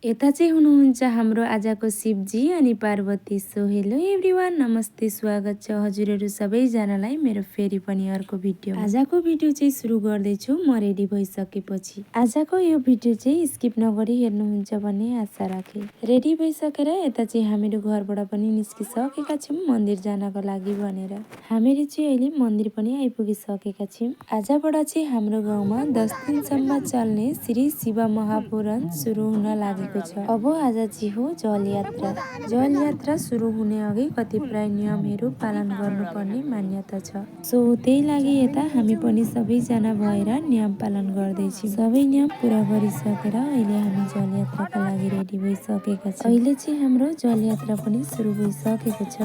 यता चाहिँ हुनुहुन्छ हाम्रो आजको शिवजी अनि पार्वती। सो हेलो एभ्रिवान, नमस्ते, स्वागत छ हजुरहरू सबैजनालाई मेरो फेरि पनि अर्को भिडियो। आजको भिडियो चाहिँ सुरु गर्दैछु म रेडी भइसकेपछि। आजको यो भिडियो चाहिँ स्किप नगरी हेर्नुहुन्छ भन्ने आशा राखेँ। रेडी भइसकेर यता चाहिँ हामीहरू घरबाट पनि निस्किसकेका छौँ मन्दिर जानको लागि भनेर। हामीहरू चाहिँ अहिले मन्दिर पनि आइपुगिसकेका छौँ। आजबाट चाहिँ हाम्रो गाउँमा 10 दिनसम्म चल्ने श्री शिव महापुराण सुरु हुन लाग्यो। अब आज चाहिँ हो जल यात्रा। जल यात्रा सुरु हुने अघि कतिपय नियमहरू पालन गर्नुपर्ने मान्यता छ। सो त्यही लागि यता हामी पनि सबैजना भएर नियम पालन गर्दैछौँ। सबै नियम पुरा गरिसकेर अहिले हामी जल यात्राका लागि रेडी भइसकेका छौँ। अहिले चाहिँ हाम्रो जल यात्रा पनि सुरु भइसकेको छ।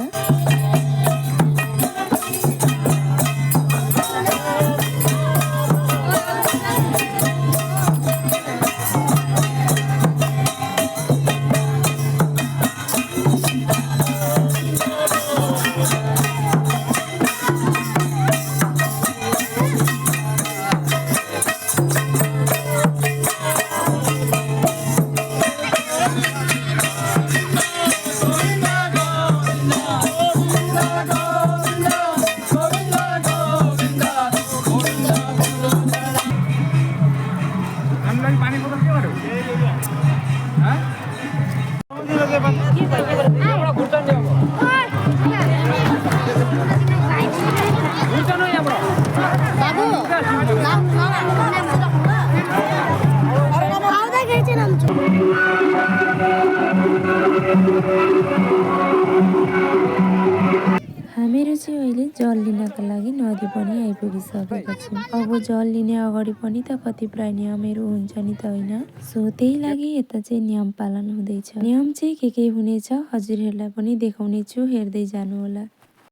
हामीहरू चाहिँ अहिले जल लिनका लागि नदी पनि आइपुगिसकेका छौँ। अब जल लिने अगाडि पनि त कतिपय नियमहरू हुन्छ नि त, होइन? सो त्यही लागि यता चाहिँ नियम पालन हुँदैछ। नियम चाहिँ के हुनेछ हजुरहरूलाई पनि देखाउने छु, हेर्दै जानु होला।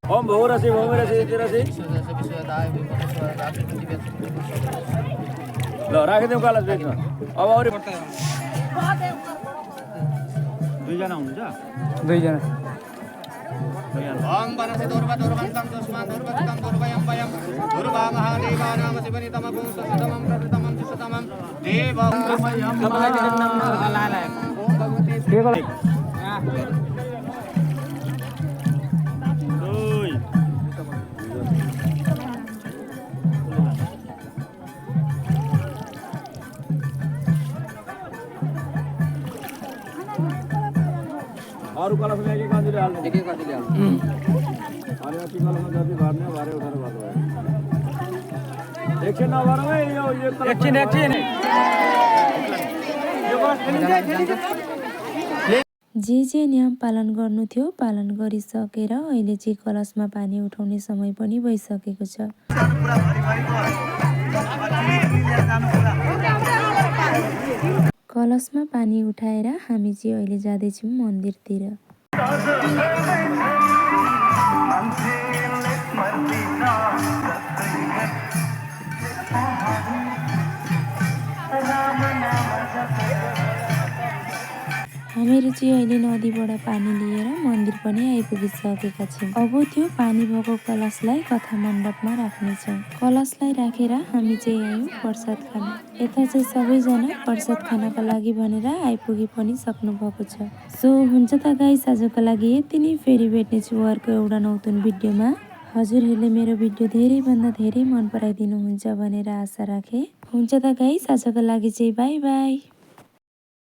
ओम भौरसी भौरसी तिरसी ल राखिदेऊ कलश बेच्न। अब अरू दुईजना हुनुहुन्छ, दुईजना। ओम वनसे दुर्वा दुर्वंतम दुष्मा दुर्वंतम दुर्वयं वयं दुर्वा महादेवानां शिवनितमगुं सततमं प्रथमं शिशतमं देवं ओम भगवते अरू कलशमा एक कतिले हाल्ने, एक कतिले हाल्ने अनि अस्ति कलशमा जति भर्ने भरे उठाएर गर्नु। एकछिन नभरौँ है, यो एकछिन जे नियम पालन गर्नु थियो पालन गरिसकेर अहिले चाहिँ कलशमा पानी उठाउने समय पनि भइसकेको छ। कलशमा पानी उठाएर हामी चाहिँ अहिले जाँदैछौँ मन्दिरतिर। हामीहरू चाहिँ अहिले नदीबाट पानी लिएर मन्दिर पनि आइपुगिसकेका छौँ। अब त्यो पानी भएको कलशलाई कथा मण्डपमा राख्नेछौँ। कलशलाई राखेर हामी चाहिँ आयौँ प्रसाद खान। यता चाहिँ सबैजना प्रसाद खानका लागि भनेर आइपुगी पनि सक्नु भएको छ। सो हुन्छ त गाइस, आजको लागि यति नै। फेरि भेट्नेछु अर्को एउटा नौतन भिडियोमा। हजुरहरूले मेरो भिडियो धेरैभन्दा धेरै मन पराइदिनुहुन्छ भनेर आशा राखेँ। हुन्छ त गाइस, आजको लागि चाहिँ बाई बाई।